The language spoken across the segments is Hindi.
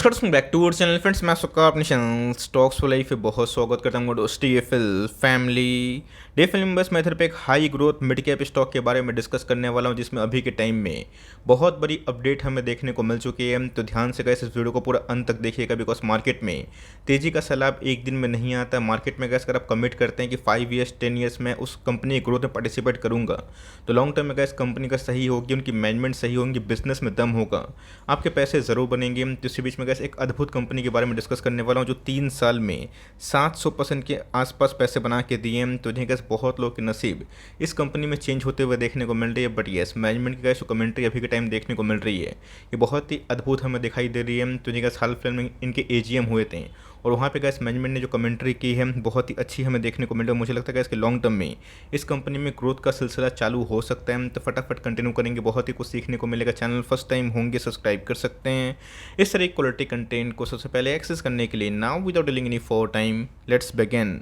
नमस्कार back to our channel friends. मैं आपका अपने चैनल स्टॉक्स फॉर लाइफ पे बहुत स्वागत करता हूँ दोस्तों। डीएफएल फैमिली मेंबर्स मैं इधर पे एक high growth mid cap stock के बारे में डिस्कस करने वाला हूँ, जिसमें अभी के टाइम में बहुत बड़ी अपडेट हमें देखने को मिल चुकी है। तो ध्यान से गैस इस वीडियो को पूरा अंत तक देखिएगा, बिकॉज मार्केट में तेजी का सैलाब एक दिन में नहीं आता। मार्केट में गैस अगर आप कमिट करते हैं कि 5 ईयर्स 10 ईयर्स में उस कंपनी की ग्रोथ में पार्टिसिपेट करूँगा, तो लॉन्ग टर्म में गैस कंपनी का सही होगी, उनकी मैनेजमेंट सही होगी, बिजनेस में दम होगा, आपके पैसे ज़रूर बनेंगे। तो इसी बीच में गैस एक अद्भुत कंपनी के बारे में डिस्कस करने वाला हूँ, जो 3 साल में 700% के आसपास पैसे बना के दिए हैं। तो इन्हें गैस बहुत लोग के नसीब इस कंपनी में चेंज होते हुए देखने को मिल रही है। बट येस, मैनेजमेंट की गैस जो कमेंट्री अभी के टाइम देखने को मिल रही है, ये बहुत ही अद्भुत हमें दिखाई दे रही है। तो इन्हें गैस हाल फिलहाल में इनके एजीएम हुए थे और वहाँ पे गैस मैनेजमेंट ने जो कमेंट्री की है बहुत ही अच्छी हमें देखने को मिल रही है। मुझे लगता है कि इसके लॉन्ग टर्म में इस कंपनी में ग्रोथ का सिलसिला चालू हो सकता है। तो फटाफट कंटिन्यू करेंगे, बहुत ही कुछ सीखने को मिलेगा। चैनल फर्स्ट टाइम होंगे सब्सक्राइब कर सकते हैं इस तरह क्वालिटी कंटेंट को सबसे पहले एक्सेस करने के लिए। Now without dealing any for time, let's begin.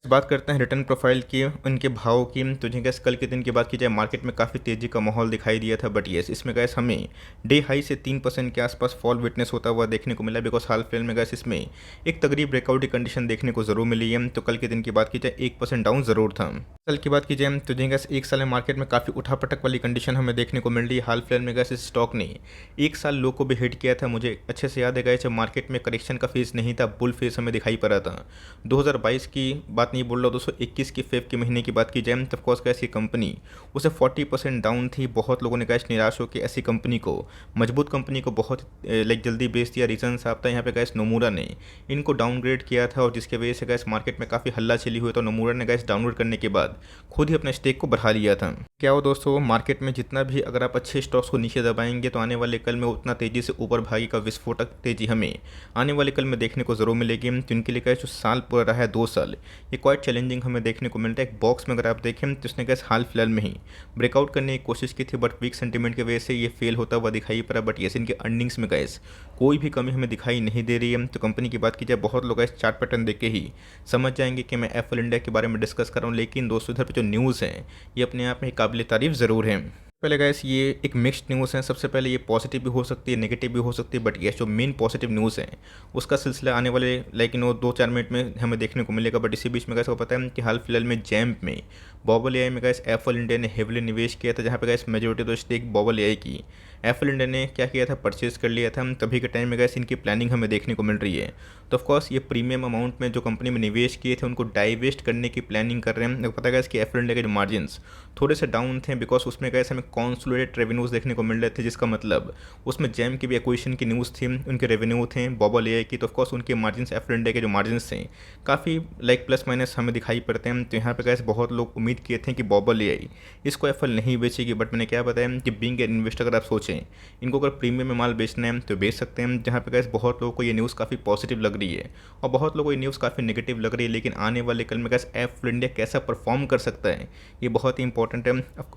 बात करते हैं रिटर्न प्रोफाइल की, उनके भाव की। तो जिन्हें गैस कल के दिन की बात की जाए, मार्केट में काफ़ी तेज़ी का माहौल दिखाई दिया था। बट येस, इसमें गैस हमें डे हाई से 3% के आसपास फॉल विटनेस होता हुआ देखने को मिला, बिकॉज हाल फिलहाल में गैस इसमें एक तगड़ी ब्रेकआउट की कंडीशन देखने को ज़रूर मिली है। तो कल के दिन की बात की जाए 1% डाउन ज़रूर था। कल की बात की जाए तो जिन्हें गैस एक साल में मार्केट में काफ़ी उठापटक वाली कंडीशन हमें देखने को मिल रही है। हाल फिलहाल में गैस इस स्टॉक ने एक साल लो को भी हिट किया था। मुझे अच्छे से याद है गैस, जब मार्केट में करेक्शन का फेज नहीं था, बुल फेज हमें दिखाई पड़ा था। 2022 की बात नहीं बोल रहा, 2021 के फेब के महीने की बात की जाए, तब कोर्स गैस की कंपनी उसे 40% डाउन थी। बहुत लोगों ने गैस निराश होकर ऐसी कंपनी को, मजबूत कंपनी को बहुत जल्दी बेच दिया। रीजन साहब था यहाँ पे गैस नोमूरा ने इनको डाउनग्रेड किया था, और जिसके वजह से गैस मार्केट में काफ़ी हल्ला चली हुई। तो नोमूरा ने गैस डाउनग्रेड करने के बाद खुद ही अपने स्टेक को बढ़ा लिया था। क्या हो दोस्तों, मार्केट में जितना भी अगर आप अच्छे स्टॉक्स को नीचे दबाएंगे, तो आने वाले कल में उतना तेजी से ऊपर भागी का विस्फोटक तेजी हमें आने वाले कल में देखने को जरूर मिलेगी। तो इनके लिए गैस जो साल पूरा रहा है 2 साल, ये क्वाइट चैलेंजिंग हमें देखने को मिलता है। एक बॉक्स में अगर आप देखें तो इसने गैस हाल फिलहाल में ही ब्रेकआउट करने की कोशिश की थी, बट वीक सेंटीमेंट की वजह से ये फेल होता हुआ दिखाई पड़ा। बट येस, इनके अर्निंग्स में गैस कोई भी कमी हमें दिखाई नहीं दे रही है। तो कंपनी की बात की जाए, बहुत लोग इस चार्ट पैटर्न देख के ही समझ जाएंगे कि मैं एफएल इंडिया के बारे में डिस्कस कर रहा हूँ। लेकिन दोस्तों, इधर पे जो न्यूज़ है ये अपने आप में काबिल तारीफ ज़रूर है। पहले गैस ये एक मिक्स्ड न्यूज़ है। सबसे पहले ये पॉजिटिव भी हो सकती है, नेगेटिव भी हो सकती है। बट ये जो मेन पॉजिटिव न्यूज़ है उसका सिलसिला आने वाले लाइक 2-4 मिनट में हमें देखने को मिलेगा। बट इसी बीच में गैस को पता है कि हाल फिलहाल में जैम्प में बॉबल एआई में गैस एफएल इंडिया ने हेवली निवेश किया था, जहाँ पे गैस मेजोरिटी तो स्टेक बॉबल एआई की एफएल इंडिया ने क्या किया था, परचेज कर लिया था। तभी के टाइम में गैस इनकी प्लानिंग हमें देखने को मिल रही है। तो ऑफकोर्स ये प्रीमियम अमाउंट में जो कंपनी में निवेश किए थे उनको डाइवेस्ट करने की प्लानिंग कर रहे हैं। पता है गैस कि एफएल इंडिया के जो मार्जिन थोड़े से डाउन थे, बिकॉज उसमें गैस हमें कॉन्सोलिडेटेड रेवेन्यूज़ देखने को मिल रहे थे, जिसका मतलब उसमें जैम की भी एक्विजिशन की न्यूज़ थी, उनके रेवेन्यू थे बॉबल एआई की। तो ऑफकोर्स उनके मार्जिन एफएल इंडिया के जो मार्जिन थे काफ़ी लाइक प्लस माइनस हमें दिखाई पड़ते हैं। तो यहाँ पे गैस बहुत लोग उम्मीद किए थे कि बॉबल एआई इसको एफएल नहीं बेचेगी। बट मैंने क्या बताया कि बीइंग एन इन्वेस्टर अगर आप सोचें इनको अगर प्रीमियम में माल बेचना है तो बेच सकते हैं। जहाँ पे गैस बहुत लोगों को ये न्यूज़ काफ़ी पॉजिटिव लग रही है और बहुत लोगों को ये न्यूज़ काफ़ी नेगेटिव लग रही है। लेकिन आने वाले कल में गैस एफएल इंडिया कैसा परफॉर्म कर सकता है ये बहुत ही इंपॉर्टेंट है।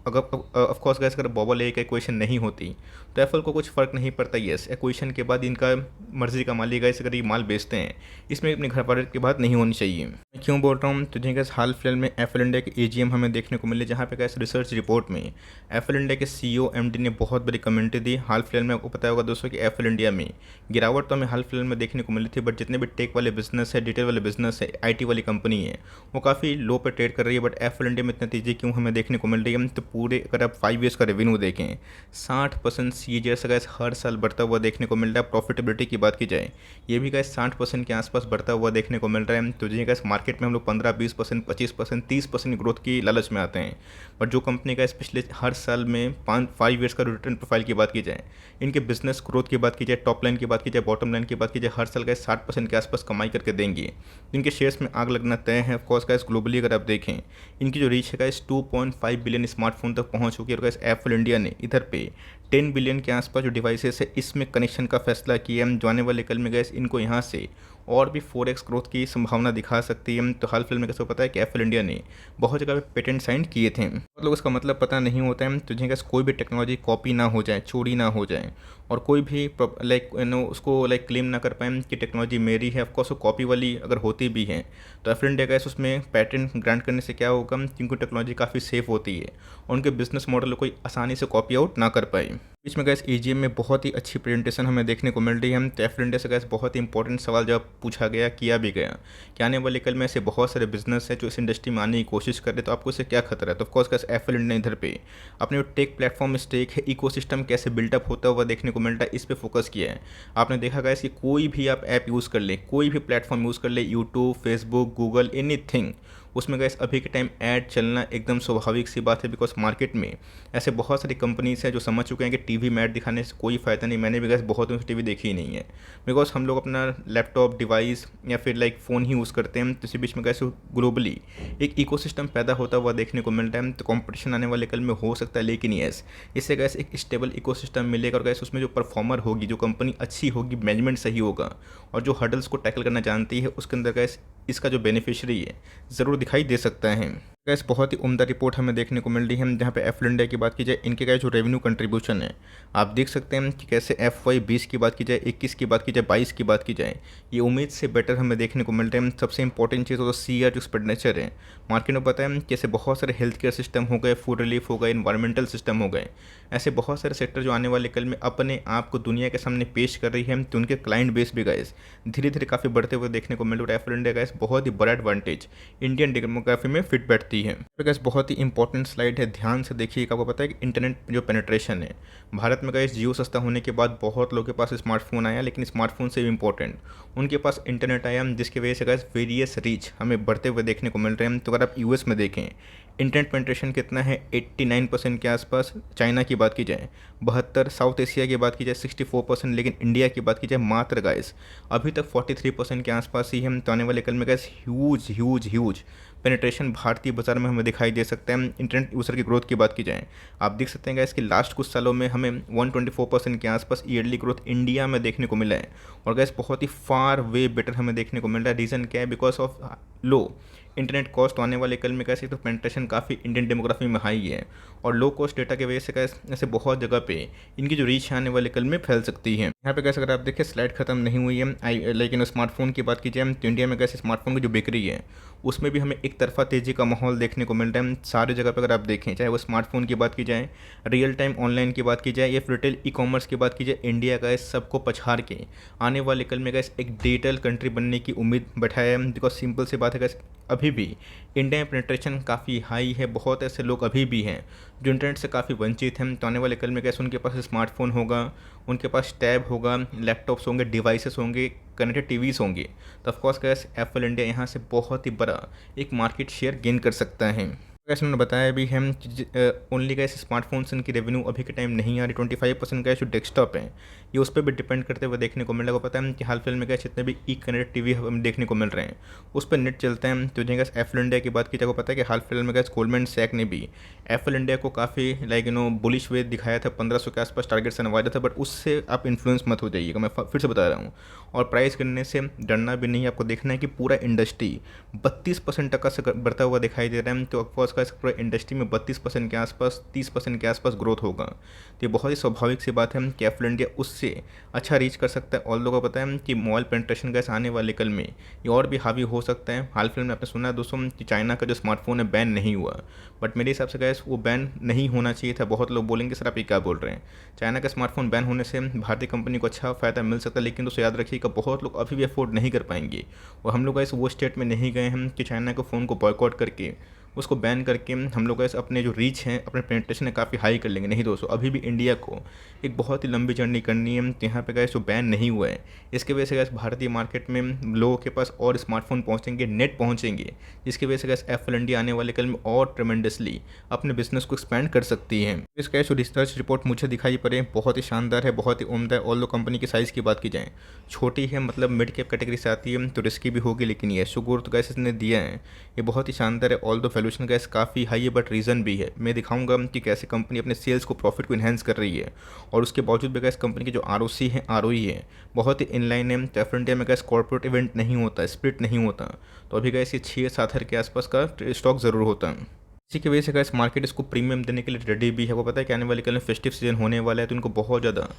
अगर ऑफकोर्स गैस अगर बॉबल एआई का इक्वेशन नहीं होती तो एफएल को कुछ फ़र्क नहीं पड़ता। येस, एक्विजिशन के बाद इनका मर्जी का मालिक गैस अगर ये माल बेचते हैं, इसमें अपने घर वाले की बात नहीं होनी चाहिए। मैं क्यों बोल रहा हूँ, तो जिन गैस हाल फिलहाल में एफएल इंडिया के एजीएम हमें देखने को मिले, जहाँ पे गैस रिसर्च रिपोर्ट में एफएल इंडिया के सीईओ एमडी ने बहुत बड़ी कमेंट्री दी। हाल फिलहाल में आपको पता होगा दोस्तों कि एफएल इंडिया में गिरावट तो हमें हाल फिलहाल में देखने को मिली थी, बट जितने भी टेक वाले बिजनेस है, डिटेल वाले बिजनेस है, आईटी वाली कंपनी है, वो काफ़ी लो पे ट्रेड कर रही है। बट एफएल इंडिया में इतना तेजी क्यों हमें देखने को मिल रही है, तो पूरे अगर आप 5 ईयर्स का रेवेन्यू देखें 60% सीएजीआर से गैस हर साल बढ़ता हुआ देखने को मिल रहा है। प्रॉफिटेबिलिटी की बात की जाए, ये भी गैस 60% के आसपास बढ़ता हुआ देखने को मिल रहा है। तो जी गैस मार्केट में हम लोग 15-20%, 25%, 30% ग्रोथ की लालच में आते हैं। बट जो कंपनी का पिछले हर साल में 5 ईयर्स का रिटर्न प्रोफाइल की बात की जाए, इनके बिजनेस ग्रोथ की बात की जाए, टॉप लाइन की बात की जाए, बॉटम लाइन की बात की जाए, हर साल गैस 60% के आसपास कमाई करके देंगे। इनके शेयर्स में आग लगना तय है। ऑफकोर्स गैस ग्लोबली अगर आप देखें, इनकी जो रीच है गैस 2.5 बिलियन स्मार्टफोन तक पहुंच चुकी है। और गैस एफएल इंडिया ने इधर पे 10 बिलियन के आसपास जो डिवाइसेस है इसमें कनेक्शन का फैसला किया है। जो आने वाले कल में गैस इनको यहाँ से और भी 4x ग्रोथ की संभावना दिखा सकती है। तो हाल फिलहाल में कैसे पता है कि एफएल इंडिया ने बहुत जगह पे पेटेंट साइन किए थे। बहुत लोग इसका मतलब पता नहीं होता है। तो जिनका कोई भी टेक्नोलॉजी कॉपी ना हो जाए, चोरी ना हो जाए, और कोई भी लाइक उसको लाइक क्लेम ना कर पाए कि टेक्नोलॉजी मेरी है। ऑफकोर्स वो कॉपी वाली अगर होती भी है तो एफएल इंडिया गैस उसमें पेटेंट ग्रांट करने से क्या होगा, क्योंकि टेक्नोलॉजी काफ़ी सेफ होती है और उनके बिजनेस मॉडल कोई आसानी से कॉपी आउट ना कर पाए। बीच में गैस एजीएम में बहुत ही अच्छी प्रेजेंटेशन हमें देखने को मिल रही है। तो एफ इंडिया से गैस बहुत ही इंपॉर्टेंट सवाल जब पूछा गया, किया भी गया कि आने वाले कल में ऐसे बहुत सारे बिजनेस है जो इस इंडस्ट्री में आने की कोशिश कर रहे हैं, तो आपको इससे क्या खतरा है। तो ऑफकोर्स गैस एफ इंडिया ने इधर पे अपने जो टेक प्लेटफॉर्म स्टेक है, इकोसिस्टम कैसे बिल्टअप होता हुआ देखने को मिल रहा है, इस पर फोकस किया है। आपने देखा गैस कि कोई भी आप ऐप यूज़ कर ले, कोई भी प्लेटफॉर्म यूज़ कर ले, यूट्यूब, फेसबुक, गूगल, एनीथिंग, उसमें गैस अभी के टाइम ऐड चलना एकदम स्वाभाविक सी बात है। बिकॉज मार्केट में ऐसे बहुत सारी कंपनीज हैं जो समझ चुके हैं कि टीवी में ऐड दिखाने से कोई फ़ायदा नहीं। मैंने भी गैस बहुत दिन से टीवी देखी ही नहीं है, बिकॉज हम लोग अपना लैपटॉप डिवाइस या फिर लाइक फ़ोन ही यूज़ करते हैं। तो इसी बीच में गैस ग्लोबली एक इकोसिस्टम पैदा होता हुआ देखने को मिल रहा है। तो कंपटीशन आने वाले कल में हो सकता है, लेकिन यस, इससे गैस एक स्टेबल इकोसिस्टम मिलेगा और गैस उसमें जो परफॉर्मर होगी, जो कंपनी अच्छी होगी, मैनेजमेंट सही होगा और जो हर्डल्स को टैकल करना जानती है, उसके अंदर गैस इसका जो बेनिफिशियरी है ज़रूर दिखाई दे सकता है। गैस बहुत ही उम्दा रिपोर्ट हमें देखने को मिल रही है। जहाँ पे एफ इंडिया की बात की जाए, इनके का जो रेवेन्यू कंट्रीब्यूशन है, आप देख सकते हैं कि कैसे FY 20 की बात की जाए, 21 की बात की जाए, 22 की बात की जाए, ये उम्मीद से बेटर हमें देखने को मिल रहे हैं। सबसे इंपॉर्टेंट चीज़ तो CR जो एक्सपेंडिचर है, मार्केट में पता है कैसे बहुत सारे हेल्थ केयर सिस्टम हो गए, फूड रिलीफ हो गए, इन्वायरमेंटल सिस्टम हो गए, ऐसे बहुत सारे सेक्टर जो आने वाले कल में अपने आप को दुनिया के सामने पेश कर रही है। तो उनके क्लाइंट बेस भी गैस धीरे धीरे काफ़ी बढ़ते हुए देखने को मिल रहा है। एफ इंडिया गैस बहुत ही बड़ा एडवांटेज इंडियन डेमोग्राफी में फिट बैठती है। गैस बहुत ही इंपॉर्टेंट स्लाइड है, ध्यान से देखिएगा। आपको पता है कि इंटरनेट जो पेनिट्रेशन है भारत में गैस जियो सस्ता होने के बाद बहुत लोगों के पास स्मार्टफोन आया, लेकिन स्मार्टफोन से भी इंपॉर्टेंट उनके पास इंटरनेट आया, जिसकी वजह से गैस वेरियस रीच हमें बढ़ते हुए देखने को मिल रहे हैं। तो अगर आप यूएस में देखें, इंटरनेट पेनिट्रेशन कितना है, 89% के आसपास। चाइना की बात की जाए 72, साउथ एशिया की बात की जाए 64%, लेकिन इंडिया की बात की जाए मात्र गाइस अभी तक 43% के आसपास ही है। तो आने वाले कल में gas huge huge huge penetration भारतीय बाजार में हमें दिखाई दे सकता है। इंटरनेट यूज़र की ग्रोथ की बात की जाए, आप देख सकते हैं गैस कि लास्ट कुछ सालों में हमें 124% के आसपास ईयरली ग्रोथ इंडिया में देखने को मिला है। और गैस बहुत ही फार वे बेटर हमें देखने को मिल रहा है। रीज़न क्या है? Because of low internet cost. तो आने वाले कल में कैसे तो पेनिट्रेशन काफ़ी इंडियन डेमोग्राफी में हाई है, और लो कॉस्ट डेटा की वजह से कैसे ऐसे बहुत जगह पे इनकी जो रीच है आने वाले कल में फैल सकती है। यहाँ पे कैसे अगर आप देखें स्लाइड खत्म नहीं हुई है, लेकिन स्मार्टफोन की बात की जाए तो इंडिया में कैसे स्मार्टफोन की जो बिक्री है उसमें भी हमें एक तरफा तेज़ी का माहौल देखने को मिल रहा है सारे जगह पर। अगर आप देखें, चाहे वो स्मार्टफोन की बात की जाए, रियल टाइम ऑनलाइन की बात की जाए, या फिर रिटेल ई कॉमर्स की बात की जाए, इंडिया का इस सबको पछाड़ के आने वाले कल में गैस एक डिजिटल कंट्री बनने की उम्मीद बैठाया है। बिकॉज सिंपल सी बात है गैस, अभी भी इंडिया में पेनिट्रेशन काफ़ी हाई है। बहुत ऐसे लोग अभी भी हैं जो इंटरनेट से काफ़ी वंचित हैं। तो आने वाले कल में कैसे उनके पास स्मार्टफोन होगा, उनके पास टैब होगा, लैपटॉप्स होंगे, डिवाइसेस होंगे, कनेक्टेड टीवीज़ होंगे, तो ऑफकोर्स गैस एप्पल इंडिया यहाँ से बहुत ही बड़ा एक मार्केट शेयर गेन कर सकता है। गैस उन्होंने बताया भी है ओनली गैस स्मार्टफोन से इनकी रेवेन्यू अभी के टाइम नहीं आ रही। 25% गैस जो डेस्कटॉप है ये उस पर भी डिपेंड करते हुए देखने को मिल रहा है। पता है कि हाल फिलहाल में गैस जितने भी ई कनेक्टेड टीवी हमें देखने को मिल रहे हैं उस पर नेट चलते हैं। तो गैस एप्पल इंडिया की बात की जाए, पता है कि हाल फिलहाल में गैस गोल्डमैन सैक ने भी एप्पल इंडिया को काफ़ी बुलिश वे दिखाया था, 1500 के आसपास टारगेट से नवाजा था। बट उससे आप इन्फ्लुएंस मत हो जाइएगा, मैं फिर से बता रहा हूँ। और प्राइस गिरने से डरना भी नहीं, आपको देखना है कि पूरा इंडस्ट्री 32% तक से बढ़ता हुआ दिखाई दे रहा है। तो ऑफकोर्स का पूरा इंडस्ट्री में 32% के आसपास, 30% के आसपास ग्रोथ होगा। तो ये बहुत ही स्वाभाविक सी बात है कि एप्पल इंडिया उससे अच्छा रीच कर सकता है। और लोगों को पता है कि मोबाइल पेनिट्रेशन गैस आने वाले कल में ये और भी हावी हो सकता है। हाल फिलहाल में आपने सुना है दोस्तों कि चाइना का जो स्मार्टफोन है बैन नहीं हुआ, बट मेरे हिसाब से गैस वो बैन नहीं होना चाहिए था। बहुत लोग बोलेंगे सर आप ये क्या बोल रहे हैं, चाइना का स्मार्टफोन बैन होने से भारतीय कंपनी को अच्छा फ़ायदा मिल सकता है, लेकिन दोस्तों याद रखिएगा बहुत लोग अभी भी अफोर्ड नहीं कर पाएंगे। और हम लोग गैस वो स्टेट में नहीं गए हैं कि चाइना के फ़ोन को बॉयकॉट करके उसको बैन करके हम लोग ऐसे अपने जो रीच हैं, अपने पेनिट्रेशन है काफ़ी हाई कर लेंगे। नहीं दोस्तों, अभी भी इंडिया को एक बहुत ही लंबी जर्नी करनी है। यहाँ पे गैस जो बैन नहीं हुआ है इसकी वजह से गैस भारतीय मार्केट में लोगों के पास और स्मार्टफोन पहुँचेंगे, नेट पहुँचेंगे, जिसकी वजह से गैस एप्पल इंडिया आने वाले कल में और ट्रेमेंडसली अपने बिजनेस को एक्सपैंड कर सकती है। इस कैश रिसर्च रिपोर्ट मुझे दिखाई पड़े बहुत ही शानदार है, बहुत ही उम्दा है। और लो कंपनी की साइज़ की बात की जाए छोटी है, मतलब मिड कैप कैटेगरी से आती है, तो रिस्की भी होगी, लेकिन ये शुगर तो गैस इसने दिया है ये बहुत ही शानदार है। ऑल दो वैल्यूएशन गैस काफ़ी हाई है, बट रीज़न भी है। मैं दिखाऊंगा कि कैसे कंपनी अपने सेल्स को, प्रॉफिट को इन्हेंस कर रही है, और उसके बावजूद भी गैस कंपनी की जो ROC है, ROE है, बहुत ही इनलाइन है। तो एप्पल इंडिया में गैस कॉर्पोरेट इवेंट नहीं होता, स्प्लिट नहीं होता, तो अभी गैस ये 6-7 के आसपास का स्टॉक ज़रूर होता है। इसी की वजह से गाइस मार्केट इसको प्रीमियम देने के लिए रेडी भी है। वो पता है कि आने वाले कल में फेस्टिव सीजन होने वाला है, तो इनको बहुत ज़्यादा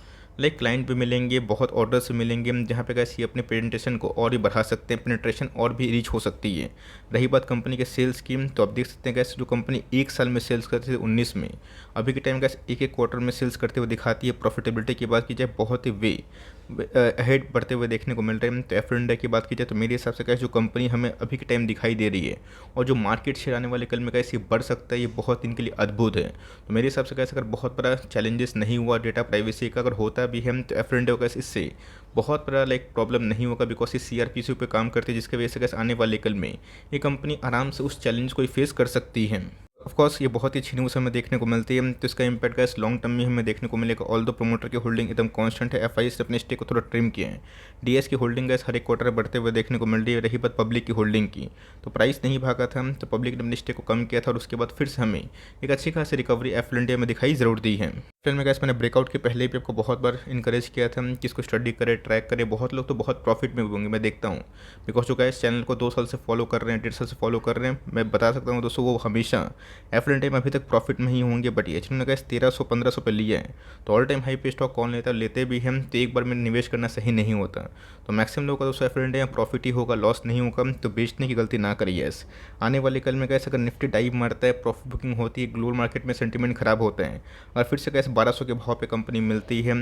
क्लाइंट भी मिलेंगे, बहुत ऑर्डर्स भी मिलेंगे, जहाँ पे गाइस ये अपने प्रेजेंटेशन को और भी बढ़ा सकते हैं, पेनिट्रेशन और भी रीच हो सकती है। रही बात कंपनी के सेल्स की, तो आप देख सकते हैं गैस जो कंपनी एक साल में सेल्स करती थी 19 में, अभी के टाइम गैस एक एक क्वार्टर में सेल्स करते हुए दिखाती है। प्रॉफिटेबिलिटी की बात की जाए बहुत ही अहेड बढ़ते हुए देखने को मिल रहे हैं। तो एफ इंडिया की बात की जाए तो मेरे हिसाब से गैस जो कंपनी हमें अभी के टाइम दिखाई दे रही है और जो मार्केट शेयर आने वाले कल में गैस ये बढ़ सकता है, ये बहुत इनके लिए अद्भुत है। तो मेरे हिसाब से गैस अगर बहुत बड़ा चैलेंजेस नहीं हुआ डेटा प्राइवेसी का, अगर होता भी है तो एफ इंडिया गैस इससे बहुत बड़ा प्रॉब्लम नहीं होगा, बिकॉज ये CRPC पे काम करती है, जिसकी वजह से गैस आने वाले कल में ये कंपनी आराम से उस चैलेंज को फेस कर सकती है। ऑफ कोर्स ये बहुत ही अच्छी न्यूज़ हमें देखने को मिलती है, तो इसका इम्पैक्ट गैस लॉन्ग टर्म में हमें देखने को मिलेगा। ऑल दो प्रोमोटर की होल्डिंग एकदम कांस्टेंट है, FIs से अपने स्टेक को थोड़ा ट्रिम किए हैं। DS की होल्डिंग गैस हर एक क्वार्टर बढ़ते हुए देखने को मिल रही है। रही बात पब्लिक की होल्डिंग की, तो प्राइस नहीं भागा था, तो पब्लिक ने अपने स्टेक को कम किया था और उसके बाद फिर से हमें एक अच्छी खासी रिकवरी एफएल इंडिया में दिखाई जरूर दी है। फिर में गैस मैंने ब्रेकआउट के पहले भी आपको बहुत बार इंकरेज किया था कि इसको स्टडी करे, ट्रैक करे। बहुत लोग तो बहुत प्रॉफिट में भी होंगे, मैं देखता हूँ, बिकॉज जो गैस चैनल को 2 साल से फॉलो कर रहे हैं, 1.5 साल से फॉलो कर रहे हैं, मैं बता सकता हूँ दोस्तों वो हमेशा एफएल इंडिया में अभी तक प्रॉफिट में ही होंगे। बट एच ने गैस 1300-1500 पे लिया है, तो ऑल टाइम हाई पे स्टॉक कौन लेता है, लेते भी हम, तो एक बार में निवेश करना सही नहीं होता। तो मैक्सिमम लोगों का दोस्तों एफएल इंडिया में प्रॉफिट ही होगा, लॉस नहीं होगा, तो बेचने की गलती ना करिए। यस, आने वाले कल में गैस अगर निफ्टी डाइव मारता है, प्रॉफिट बुकिंग होती है, ग्लोबल मार्केट में सेंटीमेंट खराब होता है और फिर से गैस 1200 के भाव पे कंपनी मिलती है,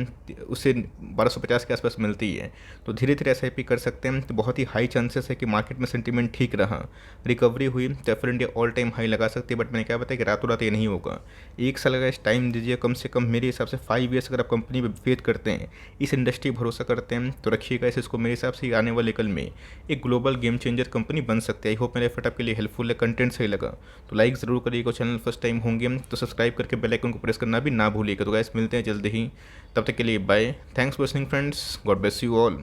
उससे 1250 के आसपास मिलती है, तो धीरे धीरे SIP कर सकते हैं। तो बहुत ही हाई चांसेस है कि मार्केट में सेंटीमेंट ठीक रहा, रिकवरी हुई, तो FL India all time high लगा सकती है। बट मैंने क्या बताया कि रातों रात ये नहीं होगा, एक साल का टाइम दीजिए कम से कम। मेरे हिसाब से 5 ईयर्स अगर आप कंपनी पे फेथ करते हैं, इस इंडस्ट्री भरोसा करते हैं, तो रखिएगा इसको। मेरे हिसाब से आने वाले कल में एक ग्लोबल गेम चेंजर कंपनी बन सकती है। आई होप मेरा एफर्ट आपके लिए हेल्पफुल है, कंटेंट सही लगा तो लाइक ज़रूर करिएगा। चैनल फर्स्ट टाइम होंगे तो सब्सक्राइब करके बेल आइकन को प्रेस करना भी ना भूलिएगा। तो गाइस मिलते हैं जल्दी ही, तब तक के लिए bye. Thanks for listening friends, God bless you all.